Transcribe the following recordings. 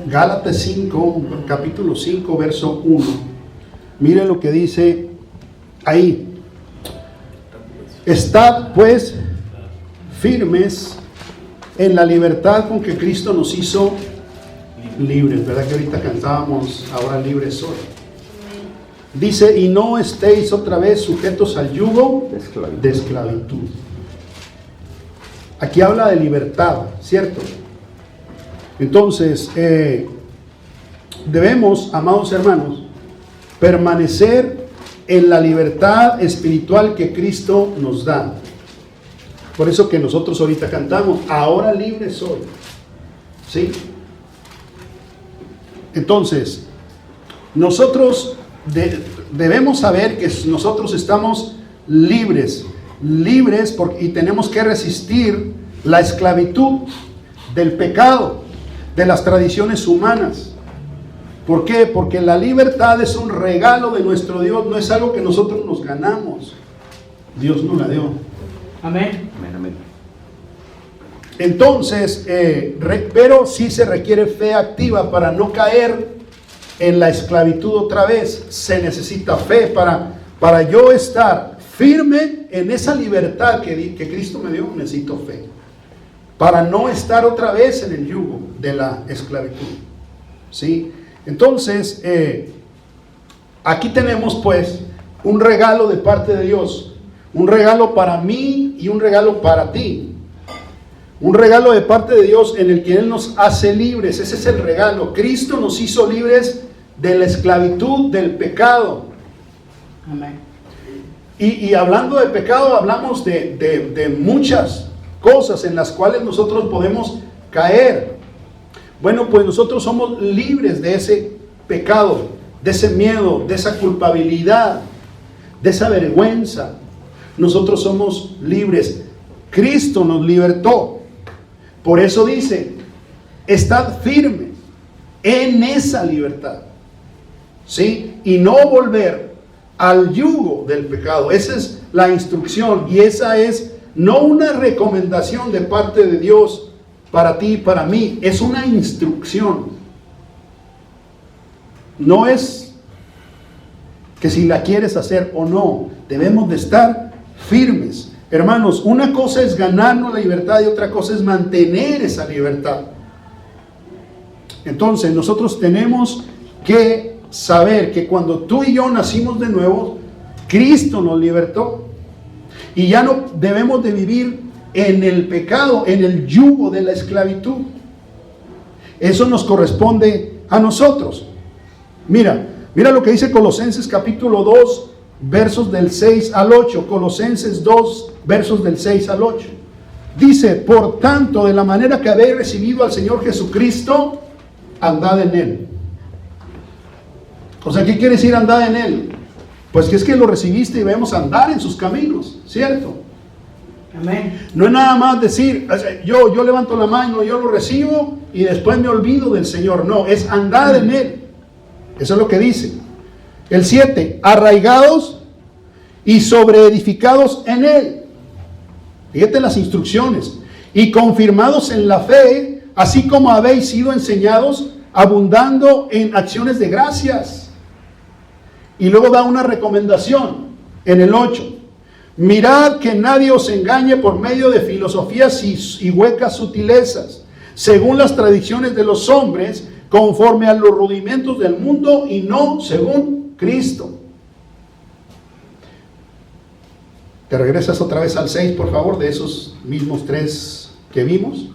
Gálatas 5, capítulo 5, verso 1. Mire lo que dice ahí. Estad pues firmes en la libertad con que Cristo nos hizo libres. ¿Verdad que ahorita cantábamos ahora libres soy? Dice, y no estéis otra vez sujetos al yugo de esclavitud. Aquí habla de libertad, ¿cierto? Entonces, debemos, amados hermanos, permanecer en la libertad espiritual que Cristo nos da. Por eso que nosotros ahorita cantamos, ahora libre soy. ¿Sí? Entonces, nosotros debemos saber que nosotros estamos libres y tenemos que resistir la esclavitud del pecado, de las tradiciones humanas. ¿Por qué? Porque la libertad es un regalo de nuestro Dios, no es algo que nosotros nos ganamos. Dios nos la dio. Amén. Entonces, pero sí se requiere fe activa para no caer en la esclavitud otra vez. Se necesita fe para yo estar firme en esa libertad que Cristo me dio. Necesito fe para no estar otra vez en el yugo de la esclavitud. ¿Sí? Entonces, aquí tenemos pues un regalo de parte de Dios, un regalo para mí y un regalo para ti. Un regalo de parte de Dios en el que Él nos hace libres. Ese es el regalo. Cristo nos hizo libres de la esclavitud del pecado. Amén. Y hablando de pecado, hablamos de muchas cosas en las cuales nosotros podemos caer. Bueno, pues nosotros somos libres de ese pecado, de ese miedo, de esa culpabilidad, de esa vergüenza. Nosotros somos libres. Cristo nos libertó. Por eso dice, estad firmes en esa libertad. ¿Sí? Y no volver al yugo del pecado. Esa es la instrucción. Y esa es no una recomendación de parte de Dios para ti y para mí. Es una instrucción. No es que si la quieres hacer o no. Debemos de estar firmes. Hermanos, una cosa es ganarnos la libertad y otra cosa es mantener esa libertad. Entonces, nosotros tenemos que saber que cuando tú y yo nacimos de nuevo, Cristo nos libertó. Y ya no debemos de vivir en el pecado, en el yugo de la esclavitud. Eso nos corresponde a nosotros. Mira lo que dice Colosenses capítulo 2, versos del 6 al 8. Colosenses 2, versos del 6 al 8. Dice, por tanto, de la manera que habéis recibido al Señor Jesucristo, andad en Él. O sea, ¿qué quiere decir andad en Él? Pues que es que lo recibiste y debemos andar en sus caminos, ¿cierto? Amén. No es nada más decir, yo levanto la mano, yo lo recibo y después me olvido del Señor. No, es andar en Él. Eso es lo que dice. El 7, arraigados y sobreedificados en Él. Fíjate las instrucciones. Y confirmados en la fe, así como habéis sido enseñados, abundando en acciones de gracias. Y luego da una recomendación en el 8. Mirad que nadie os engañe por medio de filosofías y huecas sutilezas, según las tradiciones de los hombres, conforme a los rudimentos del mundo y no según Cristo. Te regresas otra vez al 6, por favor, de esos mismos 3 que vimos.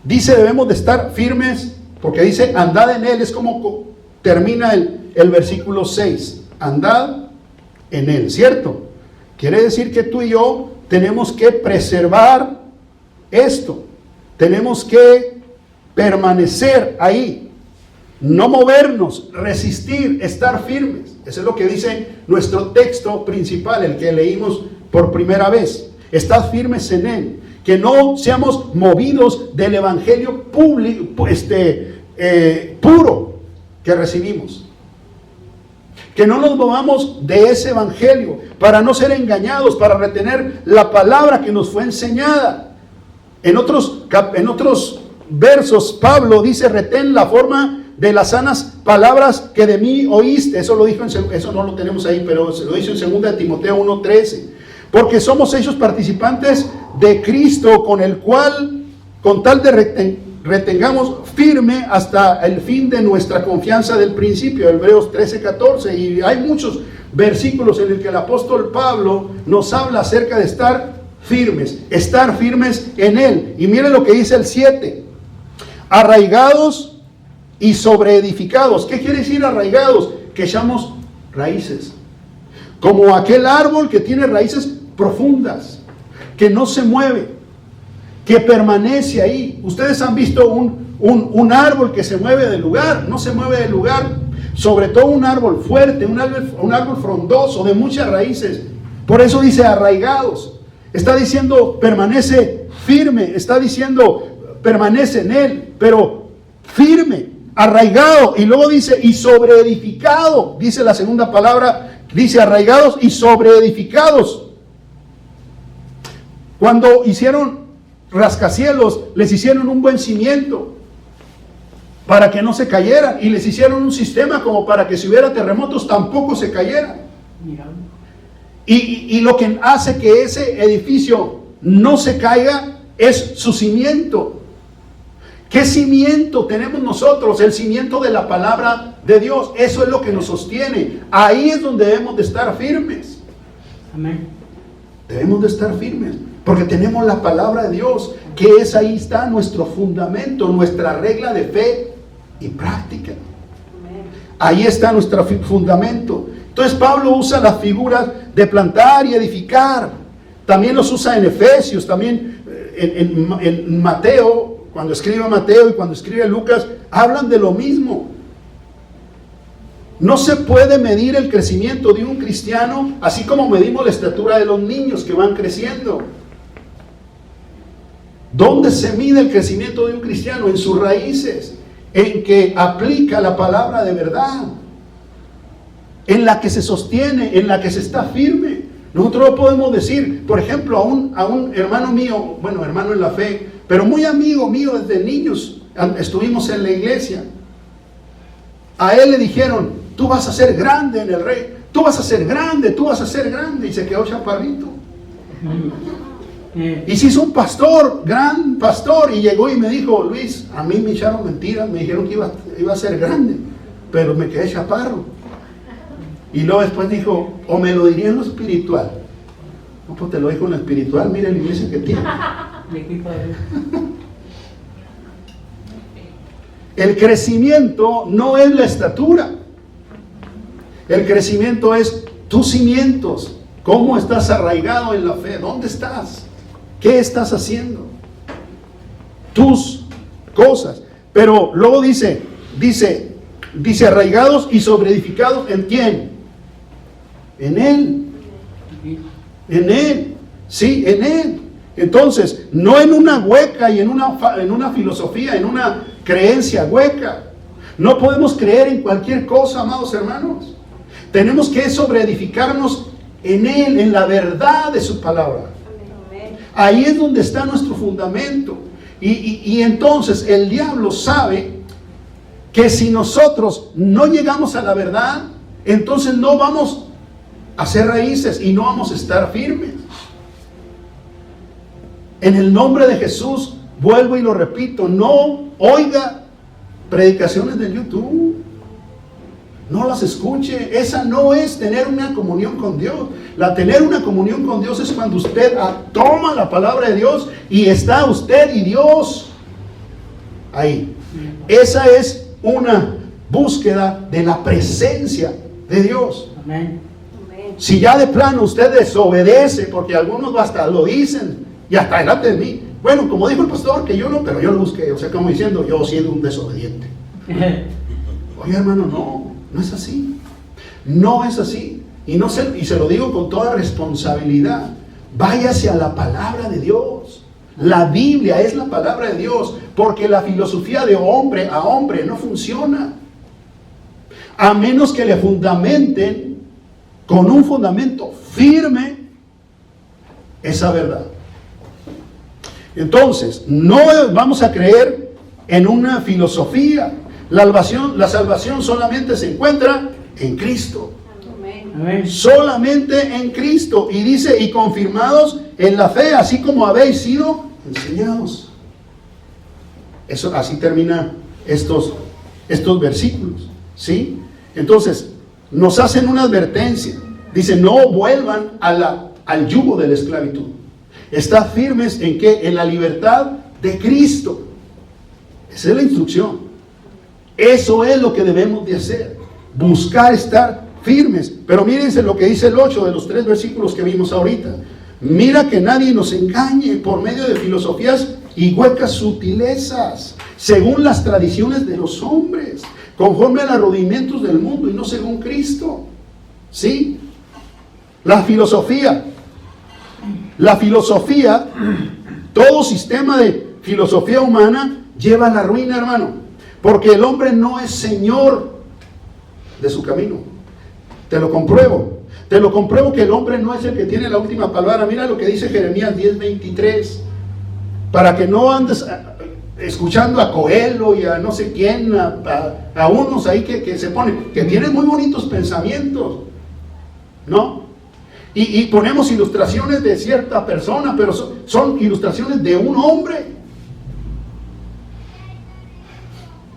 Dice, debemos de estar firmes, porque dice, andad en Él. Es como termina el versículo 6. Andad en Él, ¿cierto? Quiere decir que tú y yo tenemos que preservar esto. Tenemos que permanecer ahí. No movernos, resistir, estar firmes. Eso es lo que dice nuestro texto principal, el que leímos por primera vez. Estad firmes en Él. Que no seamos movidos del evangelio puro que recibimos. Que no nos movamos de ese evangelio para no ser engañados, para retener la palabra que nos fue enseñada. En otros versos, Pablo dice: retén la forma de las sanas palabras que de mí oíste. Eso lo dijo eso no lo tenemos ahí, pero se lo dice en 2 Timoteo 1:13. Porque somos hechos participantes de Cristo, con el cual, con tal de retengamos firme hasta el fin de nuestra confianza del principio. Hebreos 13:14. Y hay muchos versículos en el que el apóstol Pablo nos habla acerca de estar firmes en Él. Y mire lo que dice el 7: arraigados y sobreedificados. ¿Qué quiere decir arraigados? Que echamos raíces, como aquel árbol que tiene raíces profundas, que no se mueve, que permanece ahí. Ustedes han visto un árbol que se mueve del lugar. No se mueve del lugar. Sobre todo un árbol fuerte, un árbol frondoso, de muchas raíces. Por eso dice arraigados. Está diciendo permanece firme. Está diciendo permanece en Él, pero firme, arraigado. Y luego dice y sobreedificado. Dice la segunda palabra, dice arraigados y sobreedificados. Cuando hicieron rascacielos, les hicieron un buen cimiento para que no se cayeran, y les hicieron un sistema como para que si hubiera terremotos tampoco se cayeran. Y lo que hace que ese edificio no se caiga es su cimiento. ¿Qué cimiento tenemos nosotros? El cimiento de la palabra de Dios. Eso es lo que nos sostiene. Ahí es donde debemos de estar firmes. Amén. Debemos de estar firmes, porque tenemos la palabra de Dios, que es ahí está nuestro fundamento, nuestra regla de fe y práctica. Ahí está nuestro fundamento. Entonces Pablo usa las figuras de plantar y edificar. También los usa en Efesios, también en Mateo, cuando escribe Mateo y cuando escribe Lucas, hablan de lo mismo. No se puede medir el crecimiento de un cristiano así como medimos la estatura de los niños que van creciendo. ¿Dónde se mide el crecimiento de un cristiano? En sus raíces, en que aplica la palabra de verdad, en la que se sostiene, en la que se está firme. Nosotros no podemos decir, por ejemplo, a un hermano mío, bueno, hermano en la fe, pero muy amigo mío desde niños, estuvimos en la iglesia. A él le dijeron: tú vas a ser grande en el rey, tú vas a ser grande, tú vas a ser grande. Y se quedó chaparrito. Y se hizo un pastor, gran pastor, y llegó y me dijo: Luis, a mí me echaron mentiras, me dijeron que iba a ser grande, pero me quedé chaparro. Y luego después dijo: o me lo diría en lo espiritual. No, pues te lo dijo en lo espiritual, mira la iglesia que tiene. El crecimiento no es la estatura. El crecimiento es tus cimientos. ¿Cómo estás arraigado en la fe? ¿Dónde estás? ¿Qué estás haciendo? Tus cosas. Pero luego dice arraigados y sobreedificados. ¿En quién? En Él. En Él. Sí, en Él. Entonces, no en una hueca y en una filosofía, en una creencia hueca. No podemos creer en cualquier cosa, amados hermanos. Tenemos que sobreedificarnos en Él, en la verdad de su palabra. Ahí es donde está nuestro fundamento. Y entonces el diablo sabe que si nosotros no llegamos a la verdad, entonces no vamos a hacer raíces y no vamos a estar firmes. En el nombre de Jesús, vuelvo y lo repito, no oiga predicaciones de YouTube. No las escuche. Esa no es tener una comunión con Dios. Tener una comunión con Dios es cuando usted toma la palabra de Dios y está usted y Dios ahí. Esa es una búsqueda de la presencia de Dios. Amén. Si ya de plano usted desobedece, porque algunos hasta lo dicen y hasta delante de mí, bueno, como dijo el pastor, que yo no, pero yo lo busqué, o sea, como diciendo, yo siendo un desobediente. Oye, hermano, no es así. No es así. Y se lo digo con toda responsabilidad. Váyase a la palabra de Dios. La Biblia es la palabra de Dios, porque la filosofía de hombre a hombre no funciona. A menos que le fundamenten con un fundamento firme esa verdad. Entonces, no vamos a creer en una filosofía. La salvación solamente se encuentra en Cristo. Amén. Solamente en Cristo. Y dice, y confirmados en la fe, así como habéis sido enseñados. Eso, así termina estos versículos, ¿sí? Entonces, nos hacen una advertencia. Dice, no vuelvan al yugo de la esclavitud. Estad firmes en ¿qué? En la libertad de Cristo. Esa es la instrucción. Eso es lo que debemos de hacer. Buscar estar firmes. Pero mírense lo que dice el 8 de los 3 versículos que vimos ahorita. Mira que nadie nos engañe por medio de filosofías y huecas sutilezas, según las tradiciones de los hombres, conforme a los rudimentos del mundo y no según Cristo. ¿Sí? La filosofía, todo sistema de filosofía humana lleva a la ruina, hermano, porque el hombre no es señor de su camino. Te lo compruebo que el hombre no es el que tiene la última palabra. Mira lo que dice Jeremías 10:23, para que no andes escuchando a Coelho y a no sé quién, a unos ahí que se ponen, que tienen muy bonitos pensamientos, ¿no? Y ponemos ilustraciones de cierta persona, pero son ilustraciones de un hombre.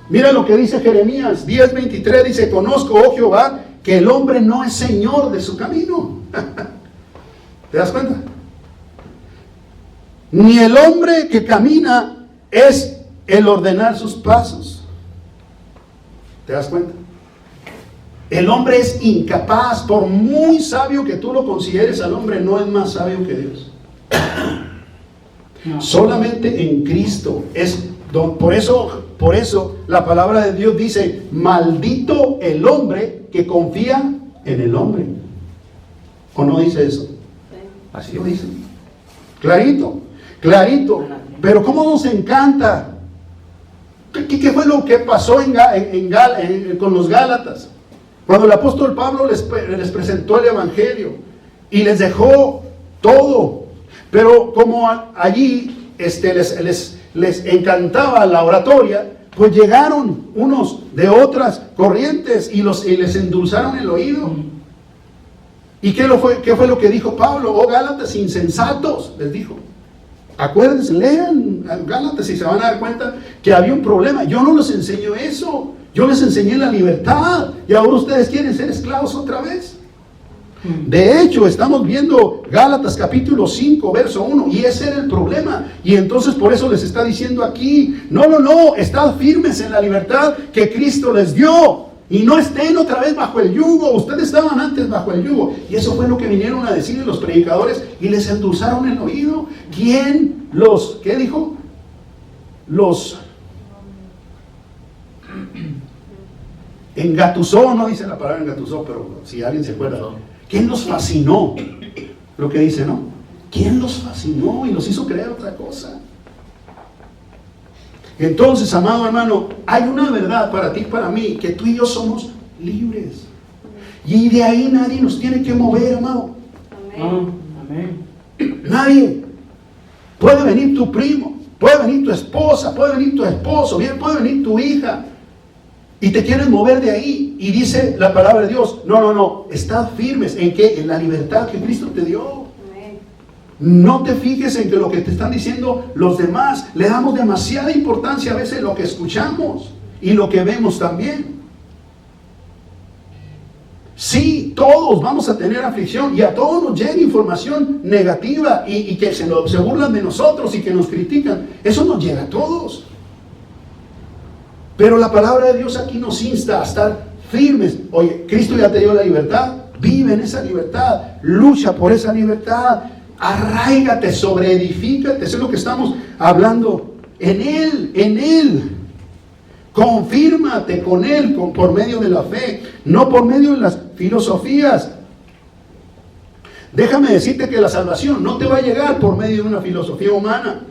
Mira lo que dice Jeremías 10:23, dice, conozco, oh Jehová, que el hombre no es señor de su camino. ¿Te das cuenta? Ni el hombre que camina es el ordenar sus pasos. ¿Te das cuenta? El hombre es incapaz, por muy sabio que tú lo consideres, al hombre no es más sabio que Dios. No. Solamente en Cristo es por eso la palabra de Dios dice, maldito el hombre que confía en el hombre. ¿O no dice eso? Así lo dice. Clarito. Pero ¿cómo nos encanta? ¿Qué fue lo que pasó con los Gálatas? Cuando el apóstol Pablo les presentó el evangelio y les dejó todo, pero como allí les encantaba la oratoria, pues llegaron unos de otras corrientes y les endulzaron el oído. ¿Y qué fue lo que dijo Pablo? Oh Gálatas insensatos, les dijo. Acuérdense, lean Gálatas y se van a dar cuenta que había un problema. Yo no les enseño eso. Yo les enseñé la libertad y ahora ustedes quieren ser esclavos otra vez. De hecho, estamos viendo Gálatas capítulo 5, verso 1, y ese era el problema. Y entonces por eso les está diciendo aquí, no, estad firmes en la libertad que Cristo les dio. Y no estén otra vez bajo el yugo. Ustedes estaban antes bajo el yugo. Y eso fue lo que vinieron a decirle los predicadores y les endulzaron el oído. ¿Quién qué dijo? Los engatusó, no dice la palabra engatusó, pero si alguien se acuerda. ¿Quién los fascinó? Lo que dice, ¿no? ¿Quién los fascinó y los hizo creer otra cosa? Entonces, amado hermano, hay una verdad para ti y para mí, que tú y yo somos libres. Y de ahí nadie nos tiene que mover, amado. Amén. Nadie. Puede venir tu primo, puede venir tu esposa, puede venir tu esposo, bien, puede venir tu hija. Y te quieren mover de ahí. Y dice la palabra de Dios, no, estad firmes. ¿En qué? En la libertad que Cristo te dio. No te fijes en que lo que te están diciendo los demás. Le damos demasiada importancia a veces lo que escuchamos y lo que vemos también. Sí, todos vamos a tener aflicción y a todos nos llega información negativa y que se burlan de nosotros y que nos critican. Eso nos llega a todos. Pero la palabra de Dios aquí nos insta a estar firmes. Oye, Cristo ya te dio la libertad. Vive en esa libertad. Lucha por esa libertad. Arráigate, sobreedifícate. Eso es lo que estamos hablando. En Él. Confírmate con Él por medio de la fe, no por medio de las filosofías. Déjame decirte que la salvación no te va a llegar por medio de una filosofía humana.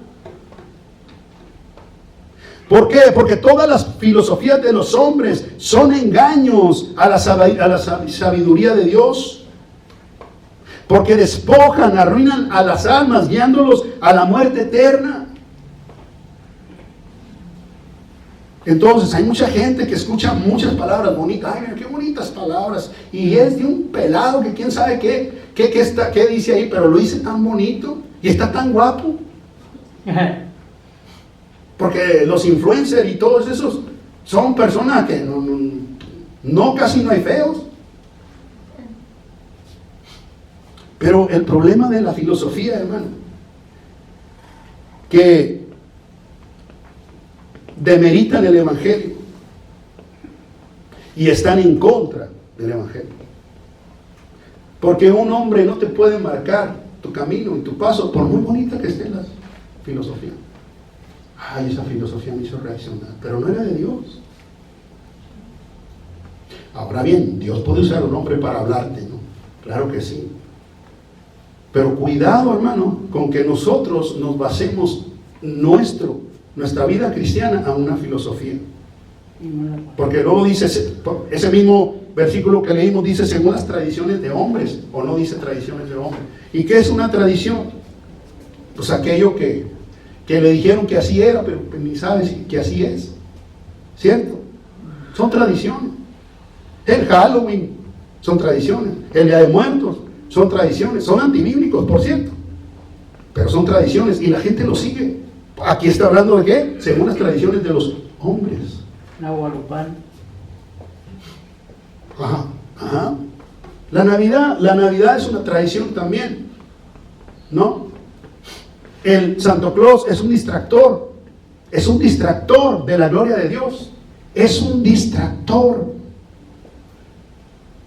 ¿Por qué? Porque todas las filosofías de los hombres son engaños a la sabiduría de Dios. Porque despojan, arruinan a las almas, guiándolos a la muerte eterna. Entonces hay mucha gente que escucha muchas palabras bonitas. Ay, mira qué bonitas palabras. Y es de un pelado que quién sabe qué dice ahí, pero lo dice tan bonito y está tan guapo. Porque los influencers y todos esos son personas que casi no hay feos. Pero el problema de la filosofía, hermano, que demeritan el Evangelio y están en contra del Evangelio. Porque un hombre no te puede marcar tu camino y tu paso, por muy bonita que esté la filosofía. Ay, esa filosofía me hizo reaccionar, pero no era de Dios. Ahora bien, Dios puede usar a un hombre para hablarte, ¿no? Claro que sí. Pero cuidado, hermano, con que nosotros nos basemos nuestra vida cristiana a una filosofía. Porque luego dice, ese mismo versículo que leímos dice según las tradiciones de hombres, o no dice tradiciones de hombres. ¿Y qué es una tradición? Pues aquello que le dijeron que así era, pero ni sabes que así es. ¿Cierto? Son tradiciones. El Halloween son tradiciones. El Día de Muertos son tradiciones. Son antibíblicos, por cierto. Pero son tradiciones y la gente lo sigue. Aquí está hablando de qué? Según las tradiciones de los hombres. La guadalupana. Ajá, ajá. La Navidad es una tradición también, ¿no? El Santo Claus es un distractor de la gloria de Dios, es un distractor.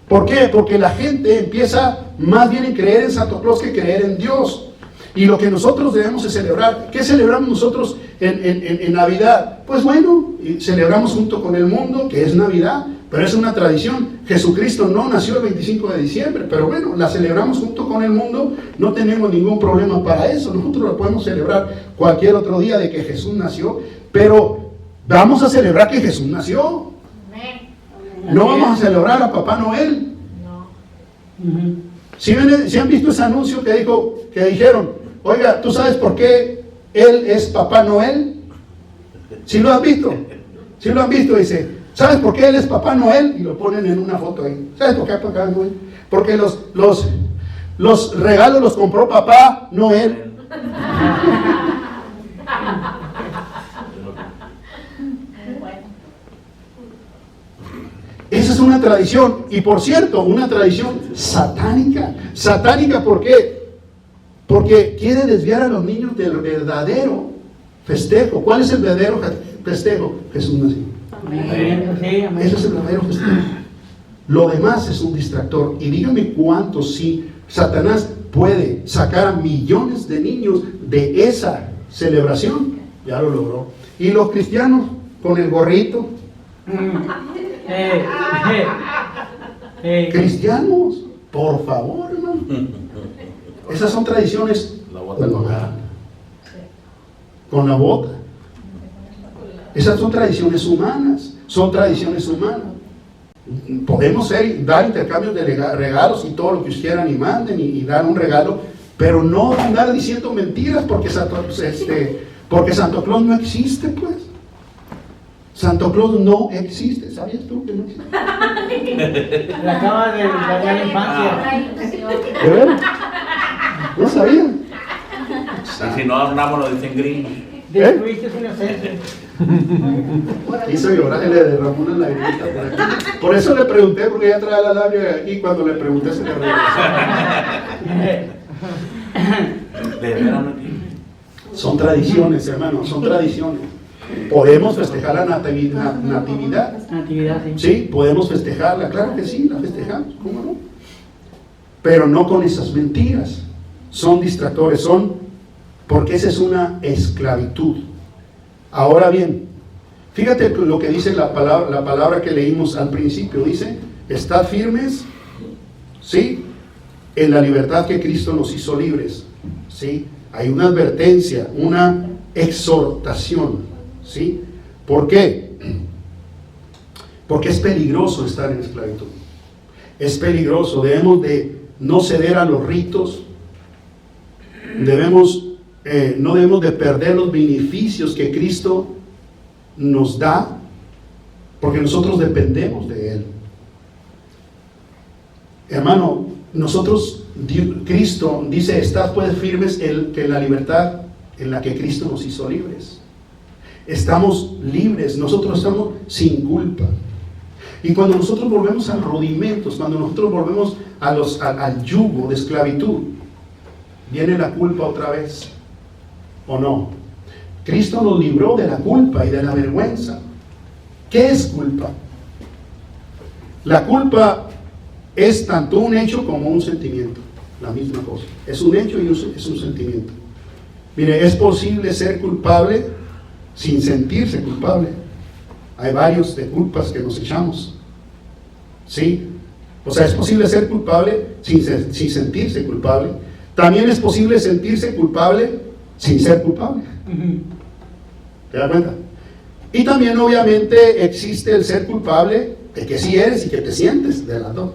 ¿Por qué? Porque la gente empieza más bien en creer en Santo Claus que creer en Dios. Y lo que nosotros debemos de celebrar, ¿qué celebramos nosotros en Navidad? Pues bueno, celebramos junto con el mundo, que es Navidad, pero es una tradición. Jesucristo no nació el 25 de diciembre, pero bueno, la celebramos junto con el mundo, no tenemos ningún problema para eso. Nosotros lo podemos celebrar cualquier otro día de que Jesús nació, pero vamos a celebrar que Jesús nació. No vamos a celebrar a Papá Noel. Si han visto ese anuncio que dijeron, oiga, ¿tú sabes por qué él es Papá Noel? ¿Sí lo han visto? ¿Sí lo han visto? Dice, ¿sabes por qué él es Papá Noel? Y lo ponen en una foto ahí. ¿Sabes por qué es Papá Noel? Porque los regalos los compró Papá Noel. Esa es una tradición, y por cierto, una tradición satánica. Satánica, ¿por qué? Porque quiere desviar a los niños del verdadero festejo. ¿Cuál es el verdadero festejo? Jesús nació. Ese es el verdadero festejo. Lo demás es un distractor. Y dígame cuántos, si Satanás puede sacar a millones de niños de esa celebración, ya lo logró. Y los cristianos con el gorrito. Cristianos, por favor, hermano. Esas son tradiciones. La bota con la bota. Esas son tradiciones humanas. Son tradiciones humanas. Podemos dar intercambios de regalos y todo lo que ustedes quieran y manden y dar un regalo, pero no andar diciendo mentiras porque Santo Claus no existe, pues. Santo Claus no existe. ¿Sabías tú que no existe? La acaba de dañar la infancia. ¿De verdad? ¿No sabían? Y si no hablamos, lo dicen gringos. Destruiste su inocencia. Hizo llorar, le derramó una lagrimita por aquí. Por eso le pregunté, porque ella trae la labia aquí. Cuando le pregunté, se le regresó. De veras no entiendo. Son tradiciones, hermanos, son tradiciones. ¿Podemos festejar la natividad? Natividad, sí. Sí, podemos festejarla, claro que sí, la festejamos, ¿cómo no? Pero no con esas mentiras. Son distractores, porque esa es una esclavitud. Ahora bien, fíjate lo que dice la palabra que leímos al principio. Dice, estad firmes, ¿sí? En la libertad que Cristo nos hizo libres, ¿sí? Hay una advertencia, una exhortación, ¿sí? ¿Por qué? Porque es peligroso estar en esclavitud. Es peligroso, debemos de no ceder a los ritos, no debemos de perder los beneficios que Cristo nos da porque nosotros dependemos de Él. Hermano, nosotros, Cristo dice, estad pues firmes que la libertad en la que Cristo nos hizo libres. Estamos libres, nosotros estamos sin culpa. Y cuando nosotros volvemos a rudimentos, cuando nosotros volvemos al yugo de esclavitud, viene la culpa otra vez, ¿o no? Cristo nos libró de la culpa y de la vergüenza. ¿Qué es culpa? La culpa es tanto un hecho como un sentimiento, la misma cosa. Es un hecho y es un sentimiento. Mire, es posible ser culpable sin sentirse culpable. Hay varios de culpas que nos echamos. ¿Sí? O sea, es posible ser culpable sin sentirse culpable. También es posible sentirse culpable sin ser culpable. ¿Te das cuenta? Y también obviamente existe el ser culpable de que sí eres y que te sientes, de las dos.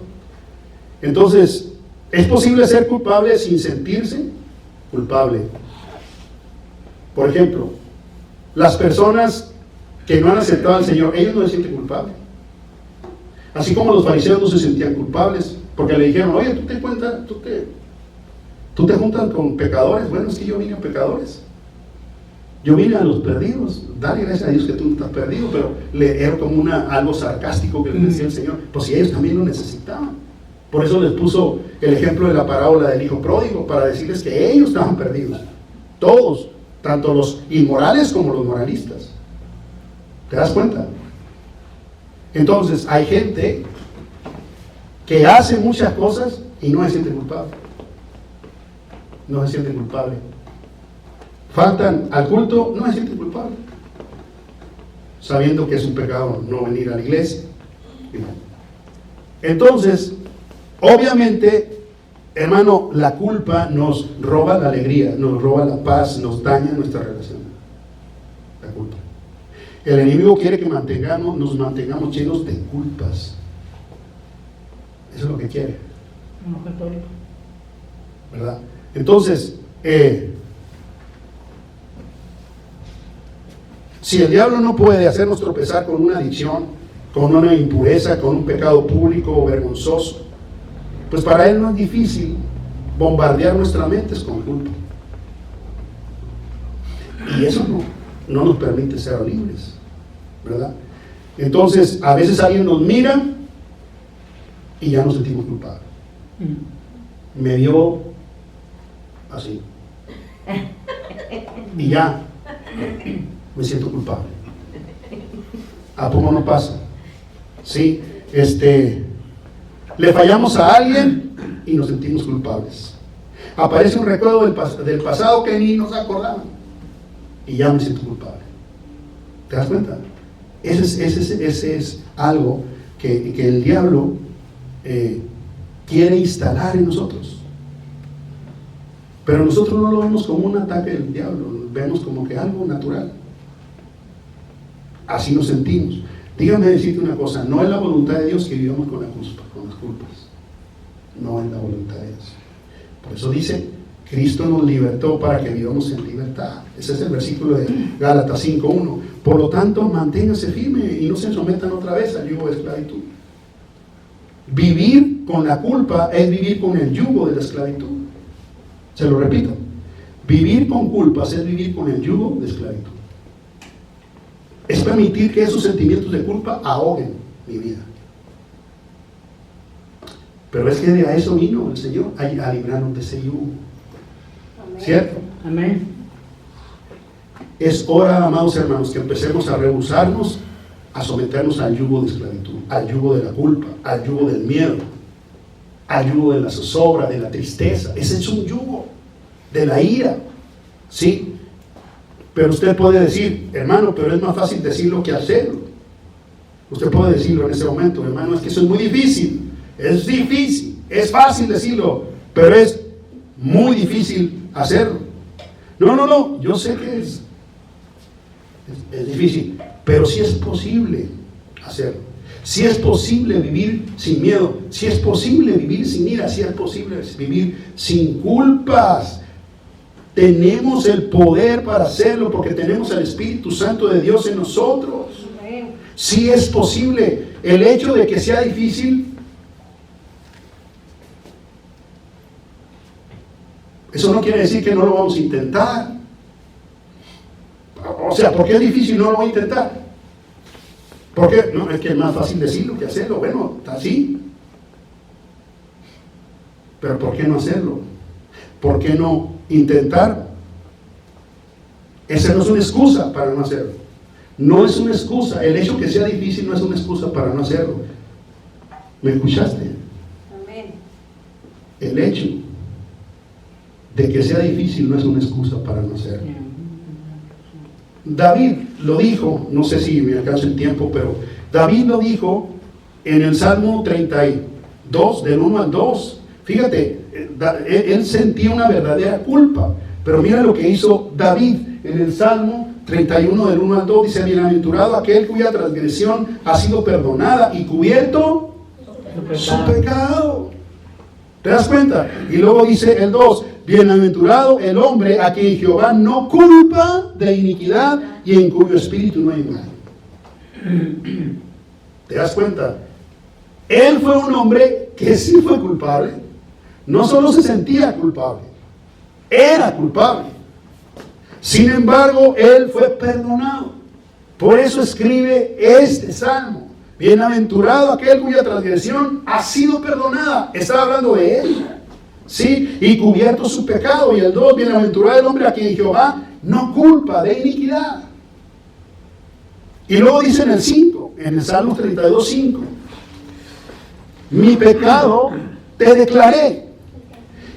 Entonces, es posible ser culpable sin sentirse culpable. Por ejemplo, las personas que no han aceptado al Señor, ellos no se sienten culpables. Así como los fariseos no se sentían culpables, porque le dijeron, oye, tú te juntas con pecadores. Bueno, es que yo vine a pecadores. Yo vine a los perdidos. Dale gracias a Dios que tú no estás perdido, pero era como algo sarcástico que le decía el Señor. Pues si ellos también lo necesitaban. Por eso les puso el ejemplo de la parábola del hijo pródigo, para decirles que ellos estaban perdidos. Todos, tanto los inmorales como los moralistas. ¿Te das cuenta? Entonces, hay gente que hace muchas cosas y no se siente culpable. No se siente culpable. Faltan al culto, no se siente culpable. Sabiendo que es un pecado no venir a la iglesia. Entonces, obviamente, hermano, la culpa nos roba la alegría, nos roba la paz, nos daña nuestra relación. La culpa. El enemigo quiere que nos mantengamos llenos de culpas. Eso es lo que quiere. ¿Verdad? Entonces, si el diablo no puede hacernos tropezar con una adicción, con una impureza, con un pecado público o vergonzoso, pues para él no es difícil bombardear nuestras mentes con culpa. Y eso no nos permite ser libres, ¿verdad? Entonces, a veces alguien nos mira y ya nos sentimos culpables. Me vio así. Y ya me siento culpable. ¿A poco no pasa? Sí, le fallamos a alguien y nos sentimos culpables. Aparece un recuerdo del pasado que ni nos acordamos y ya me siento culpable. ¿Te das cuenta? Ese es algo que el diablo quiere instalar en nosotros. Pero nosotros no lo vemos como un ataque del diablo, lo vemos como que algo natural. Así nos sentimos. Dígame decirte una cosa, no es la voluntad de Dios que vivamos con las culpas. No es la voluntad de Dios. Por eso dice, Cristo nos libertó para que vivamos en libertad. Ese es el versículo de Gálatas 5:1. Por lo tanto, manténganse firmes y no se sometan otra vez al yugo de esclavitud. Vivir con la culpa es vivir con el yugo de la esclavitud. Se lo repito. Vivir con culpas es vivir con el yugo de esclavitud. Es permitir que esos sentimientos de culpa ahoguen mi vida. Pero es que a eso vino el Señor, a librarnos de ese yugo. Amén. ¿Cierto? Amén. Es hora, amados hermanos, que empecemos a rehusarnos a someternos al yugo de esclavitud, al yugo de la culpa, al yugo del miedo, al yugo de la zozobra, de la tristeza. Ese es un yugo de la ira. ¿Sí? Pero usted puede decir, hermano, pero es más fácil decirlo que hacerlo. Usted puede decirlo en ese momento, hermano, es que eso es muy difícil. Es difícil, es fácil decirlo, pero es muy difícil hacerlo. No, yo sé que es difícil, pero sí es posible hacerlo. Sí es posible vivir sin miedo, sí es posible vivir sin ira, sí es posible vivir sin culpas. Tenemos el poder para hacerlo porque tenemos al Espíritu Santo de Dios en nosotros. Sí es posible. El hecho de que sea difícil, eso no quiere decir que no lo vamos a intentar. O sea, ¿por qué es difícil? No lo voy a intentar. ¿Por qué? No, es que es más fácil decirlo que hacerlo. Bueno, está así. Pero ¿por qué no hacerlo? ¿Por qué no intentar? Esa no es una excusa para no hacerlo. No es una excusa. El hecho que sea difícil no es una excusa para no hacerlo. ¿Me escuchaste? Amén. El hecho de que sea difícil no es una excusa para no hacerlo. David lo dijo, no sé si me alcanza el tiempo, pero David lo dijo en el Salmo 32, del 1 al 2. Fíjate, él sentía una verdadera culpa, pero mira lo que hizo David en el Salmo 31, del 1 al 2. Dice: bienaventurado aquel cuya transgresión ha sido perdonada y cubierto su pecado. ¿Te das cuenta? Y luego dice el 2: bienaventurado el hombre a quien Jehová no culpa de iniquidad y en cuyo espíritu no hay mal. ¿Te das cuenta? Él fue un hombre que sí fue culpable. No solo se sentía culpable, era culpable. Sin embargo, él fue perdonado. Por eso escribe este salmo: bienaventurado aquel cuya transgresión ha sido perdonada. Está hablando de él. Sí, y cubierto su pecado. Y el 2: bienaventurado el hombre a quien Jehová no culpa de iniquidad. Y luego dice en el 5, en el Salmo 32, 5: mi pecado te declaré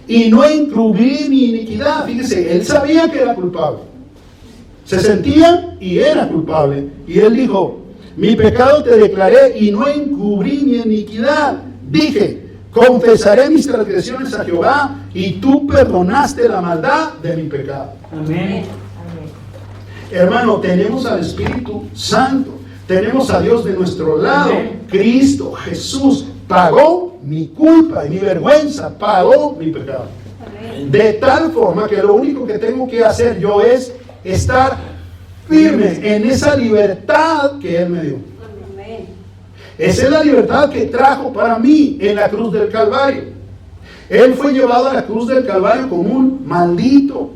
y no encubrí mi iniquidad. Fíjese, él sabía que era culpable. Se sentía y era culpable. Y él dijo: mi pecado te declaré y no encubrí mi iniquidad. Dije: confesaré mis transgresiones a Jehová y tú perdonaste la maldad de mi pecado. Amén. Hermano, tenemos al Espíritu Santo, tenemos a Dios de nuestro lado. Amén. Cristo Jesús pagó mi culpa y mi vergüenza, pagó mi pecado. Amén. De tal forma que lo único que tengo que hacer yo es estar firme en esa libertad que Él me dio. Amén. Esa es la libertad que trajo para mí en la cruz del Calvario. Él fue llevado a la cruz del Calvario como un maldito,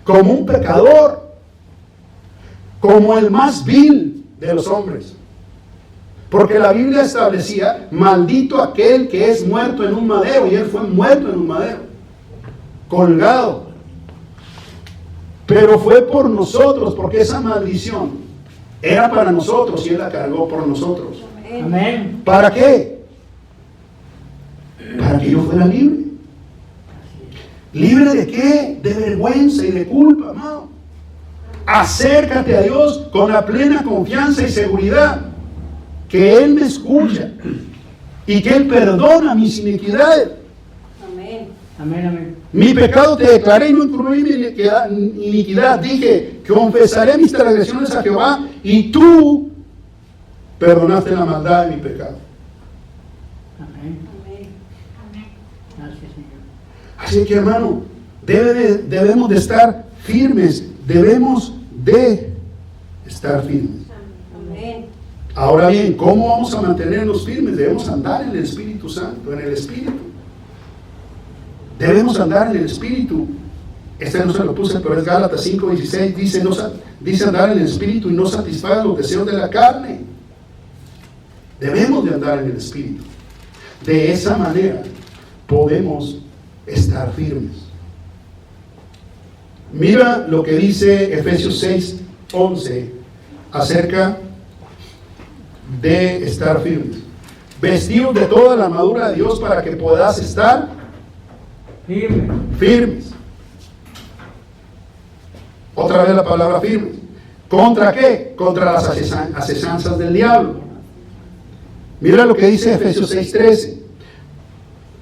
como un pecador, como el más vil de los hombres. Porque la Biblia establecía: maldito aquel que es muerto en un madero. Y él fue muerto en un madero, colgado. Pero fue por nosotros, porque esa maldición era para nosotros y él la cargó por nosotros. Amén. ¿Para qué? Para que yo fuera libre. ¿Libre de qué? De vergüenza y de culpa, no. Acércate a Dios con la plena confianza y seguridad que Él me escucha y que Él perdona mis iniquidades. Amén. Amén, amén. Mi pecado te declaré y no encubrí mi iniquidad. Dije: confesaré mis transgresiones a Jehová y tú perdonaste la maldad de mi pecado. Amén. Amén. Gracias, Señor. Así que, hermano, debemos de estar firmes, debemos de estar firmes. Amén. Ahora bien, ¿cómo vamos a mantenernos firmes? Debemos andar en el Espíritu Santo, en el Espíritu. Debemos andar en el Espíritu. Este no se lo puse, pero es Gálatas 5:16. Dice andar en el Espíritu y no satisfagan los deseos de la carne. Debemos de andar en el Espíritu. De esa manera podemos estar firmes. Mira lo que dice Efesios 6:11 acerca de estar firmes. Vestidos de toda la armadura de Dios para que puedas estar Firme. firmes. Otra vez la palabra firmes. ¿Contra qué? Contra las asechanzas del diablo. Mira lo que dice Efesios 6:13.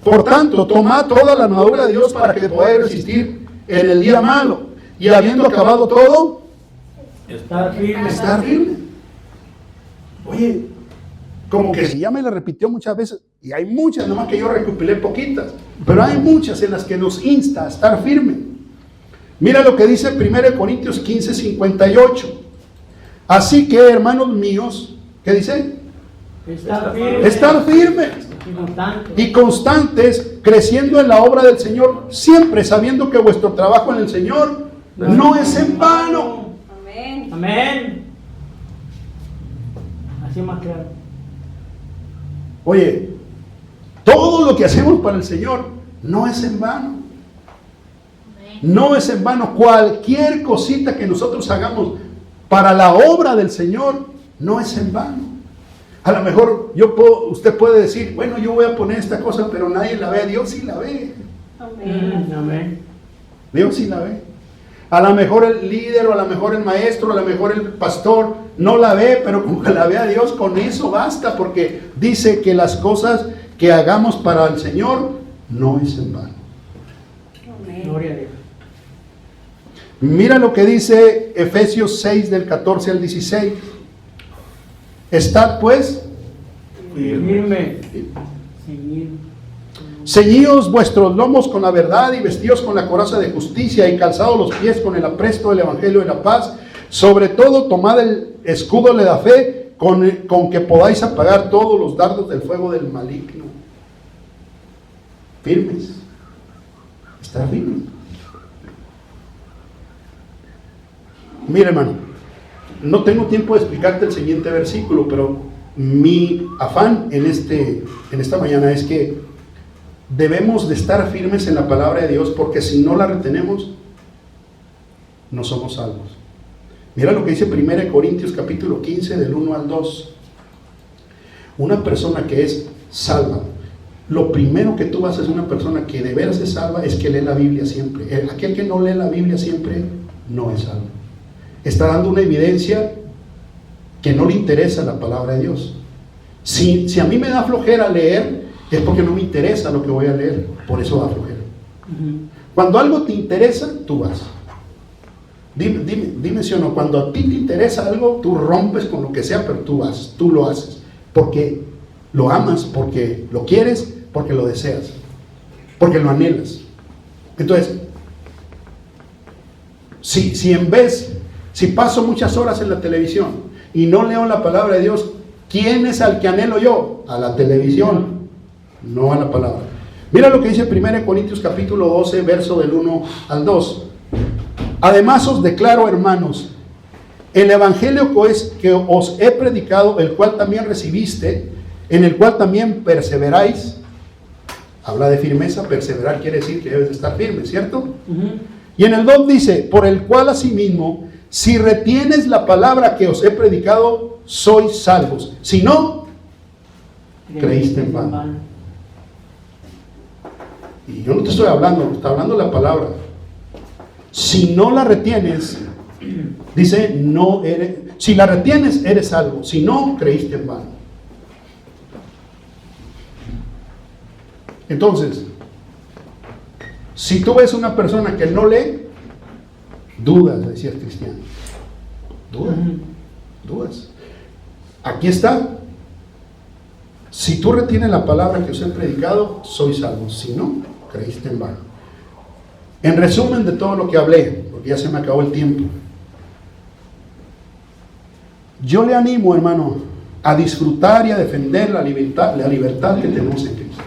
Por tanto, tomad toda la armadura de Dios para que podáis resistir en el día malo. Y habiendo acabado todo, Estar firme. estar firme. Oye, como que si ya me la repitió muchas veces, y hay muchas, nomás que yo recopilé poquitas, pero hay muchas en las que nos insta a estar firme. Mira lo que dice 1 Corintios 15, 58. Así que, hermanos míos, ¿qué dice? Estar firme. Estar firmes Y constante. y constantes, creciendo en la obra del Señor, siempre sabiendo que vuestro trabajo en el Señor no es en vano. Amén. Amén. Así más claro. Oye, todo lo que hacemos para el Señor no es en vano. No es en vano. Cualquier cosita que nosotros hagamos para la obra del Señor no es en vano. A lo mejor usted puede decir, bueno, yo voy a poner esta cosa, pero nadie la ve. Dios sí la ve. Amén. Amén. Dios sí la ve. A lo mejor el líder, o a lo mejor el maestro, a lo mejor el pastor no la ve, pero como que la vea Dios, con eso basta, porque dice que las cosas que hagamos para el Señor no es en vano. Amén. Gloria a Dios. Mira lo que dice Efesios 6 del 14 al 16. Estad pues Firme. Seguir. ceñidos vuestros lomos con la verdad y vestidos con la coraza de justicia y calzados los pies con el apresto del evangelio de la paz. Sobre todo tomad el escudo de la fe con que podáis apagar todos los dardos del fuego del maligno. Firmes. Estar firmes. Mira, hermano, no tengo tiempo de explicarte el siguiente versículo, pero mi afán en esta mañana es que debemos de estar firmes en la palabra de Dios, porque si no la retenemos, no somos salvos. Mira lo que dice 1 Corintios capítulo 15 del 1 al 2. Una persona que es salva, lo primero que tú haces, una persona que de veras es salva, es que lee la Biblia siempre. Aquel que no lee la Biblia siempre no es salvo. Está dando una evidencia que no le interesa la palabra de Dios. Si a mí me da flojera leer, es porque no me interesa lo que voy a leer, por eso da flojera. Cuando algo te interesa, tú vas. Dime si o no, cuando a ti te interesa algo, tú rompes con lo que sea, pero tú vas, tú lo haces, porque lo amas, porque lo quieres, porque lo deseas, porque lo anhelas. Entonces, si paso muchas horas en la televisión y no leo la palabra de Dios, ¿quién es al que anhelo yo? A la televisión, no a la palabra. Mira lo que dice 1 Corintios capítulo 12, verso del 1 al 2. Además os declaro, hermanos, el evangelio que os he predicado, el cual también recibiste, en el cual también perseveráis. Habla de firmeza. Perseverar quiere decir que debes de estar firme, ¿cierto? Y en el 2 dice, por el cual asimismo, si retienes la palabra que os he predicado, sois salvos. Si no, creíste en vano. Y yo no te estoy hablando, está hablando la palabra. Si no la retienes, dice, si la retienes, eres salvo. Si no, creíste en vano. Entonces, si tú ves una persona que no lee, dudas, decías Cristiano. Dudas. Aquí está. Si tú retienes la palabra que os he predicado, sois salvos. Si no, creíste en vano. En resumen de todo lo que hablé, porque ya se me acabó el tiempo, yo le animo, hermano, a disfrutar y a defender la libertad que tenemos en Cristo.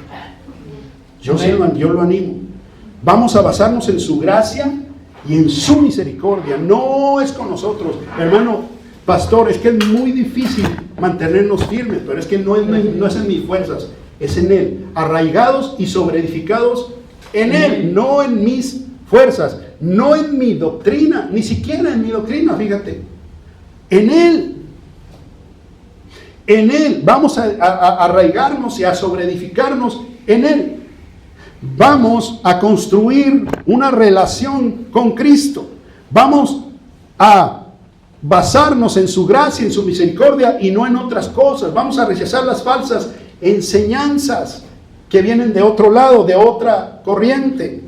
Yo lo animo. Vamos a basarnos en su gracia y en su misericordia. No es con nosotros, hermano pastor, es que es muy difícil mantenernos firmes, pero es que no es en mis fuerzas, es en Él, arraigados y sobreedificados en Él, no en mis fuerzas, no en mi doctrina, ni siquiera en mi doctrina, fíjate, en Él. En Él vamos a arraigarnos y a sobreedificarnos en Él. Vamos a construir una relación con Cristo. Vamos a basarnos en su gracia, en su misericordia y no en otras cosas. Vamos a rechazar las falsas enseñanzas que vienen de otro lado, de otra corriente,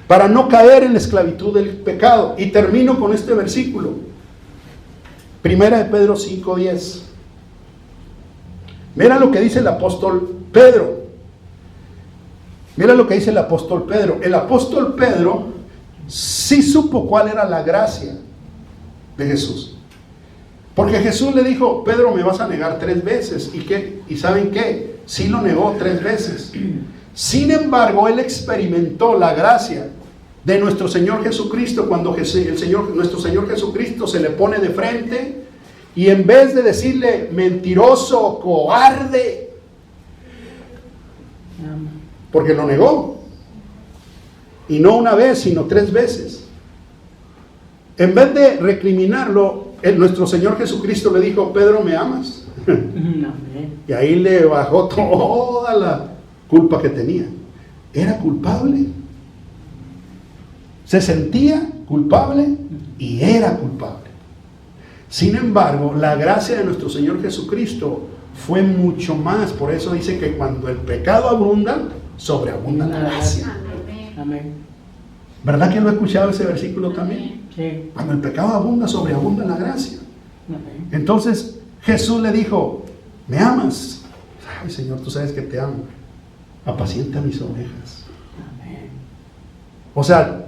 para no caer en la esclavitud del pecado. Y termino con este versículo. Primera de Pedro 5:10. Mira lo que dice el apóstol Pedro. Mira lo que dice el apóstol Pedro. El apóstol Pedro sí supo cuál era la gracia de Jesús. Porque Jesús le dijo, Pedro, me vas a negar 3 veces. ¿Y qué? ¿Y saben qué? Sí lo negó 3 veces. Sin embargo, él experimentó la gracia de nuestro Señor Jesucristo cuando nuestro Señor Jesucristo se le pone de frente y en vez de decirle mentiroso, cobarde, porque lo negó, y no una vez, sino 3 veces, en vez de recriminarlo, nuestro Señor Jesucristo le dijo, Pedro, ¿me amas? Y ahí le bajó toda la culpa que tenía. Era culpable. Se sentía culpable y era culpable. Sin embargo, la gracia de nuestro Señor Jesucristo fue mucho más. Por eso dice que cuando el pecado abunda, sobreabunda la gracia. Amén. ¿Verdad que lo he escuchado ese versículo también? Sí. Cuando el pecado abunda, sobreabunda la gracia. Amén. Entonces Jesús le dijo, ¿me amas? Ay, Señor, tú sabes que te amo. Apacienta mis ovejas. Amén. O sea,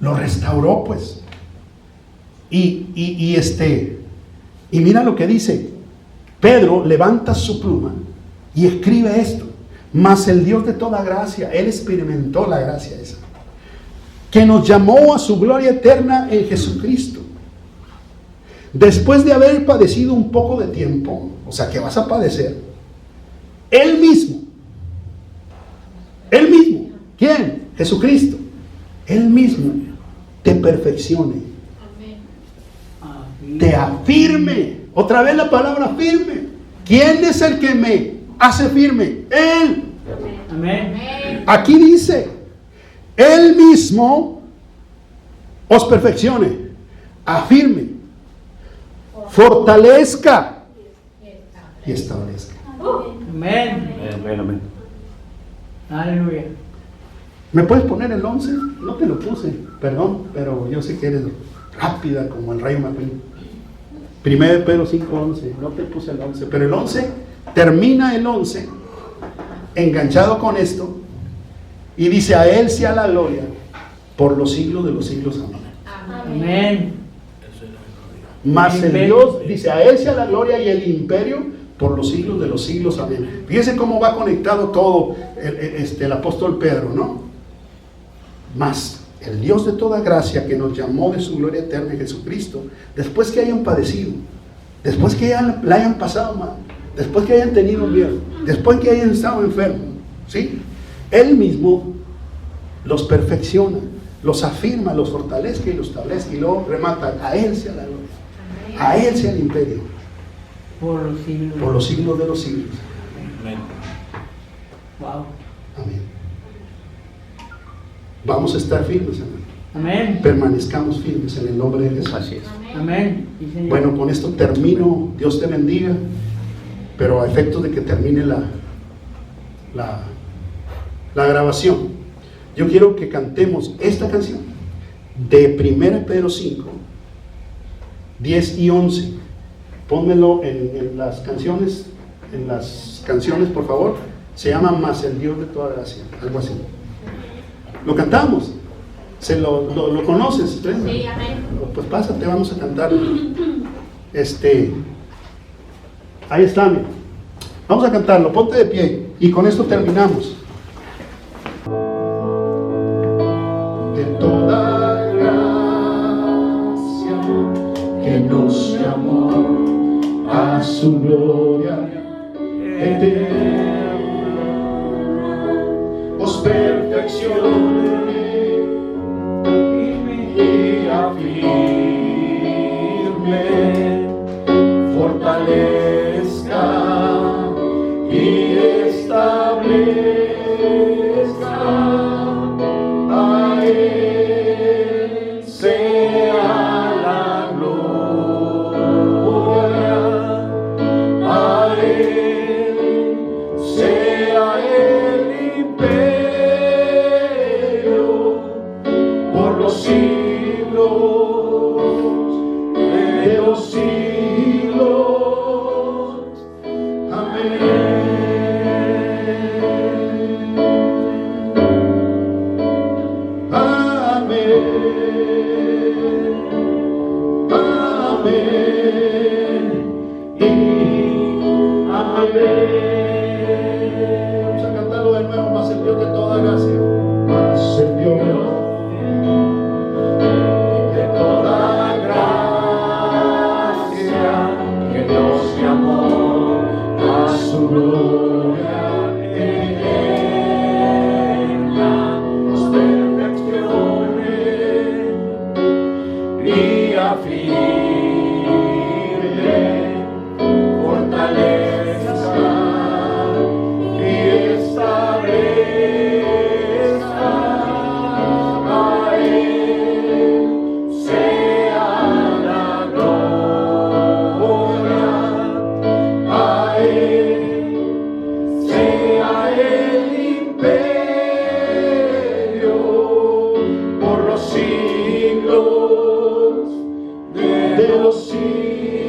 lo restauró pues. Y mira lo que dice. Pedro levanta su pluma y escribe esto. Mas el Dios de toda gracia, Él experimentó la gracia esa, que nos llamó a su gloria eterna en Jesucristo. Después de haber padecido un poco de tiempo, o sea que vas a padecer, Él mismo, ¿quién? Jesucristo, Él mismo te perfeccione, te afirme. Otra vez la palabra firme. ¿Quién es el que me hace firme? Él. Amén. Aquí dice, Él mismo os perfeccione, afirme, fortalezca y establezca. Amén. Amén. Aleluya. ¿Me puedes poner el 11? No te lo puse, perdón, pero yo sé que eres rápida como el rayo McQueen. 1 Pedro 5:11, no te puse el 11, pero el 11, termina el 11, enganchado con esto, y dice, a Él sea la gloria por los siglos de los siglos. Amén. Amén. Mas el Dios, dice, a Él sea la gloria y el imperio por los siglos de los siglos. Amén. Fíjense cómo va conectado todo el apóstol Pedro, ¿no? Mas el Dios de toda gracia que nos llamó de su gloria eterna en Jesucristo, después que hayan padecido, después que la hayan pasado mal, después que hayan tenido miedo, después que hayan estado enfermos, ¿sí? Él mismo los perfecciona, los afirma, los fortalezca y los establezca, y luego remata, a Él sea la gloria, a Él sea el imperio Por los siglos. por los siglos de los siglos. Amén. Wow. Amén. Vamos a estar firmes, hermano. Amén. Permanezcamos firmes en el nombre de Jesús. Así es. Amén. Sí, Señor. Bueno, con esto termino. Dios te bendiga. Pero a efectos de que termine la grabación, yo quiero que cantemos esta canción de 1 Pedro 5, 10 y 11. Pónmelo en las canciones, por favor. Se llama Mas el Dios de toda gracia, algo así. Lo cantamos. ¿Lo conoces? Sí, amén. Pues pásate, vamos a cantar. Ahí está, mira. Vamos a cantarlo, ponte de pie. Y con esto terminamos. De toda gracia que nos llamó a su gloria eterna, os perfeccione y afirme, fortalezca y establezca. A Él sea la gloria, a Él sea el imperio por los siglos de los siglos. Amén. Amén. amén y amén. Vamos a cantarlo de nuevo. Más el Dios de toda gracia, más el Dios de toda gracia, que nos llamó a su gloria eterna, nos perfeccione y afirme fortaleza y establezca a Él sea la gloria, a Él sea el imperio por los siglos de los siglos.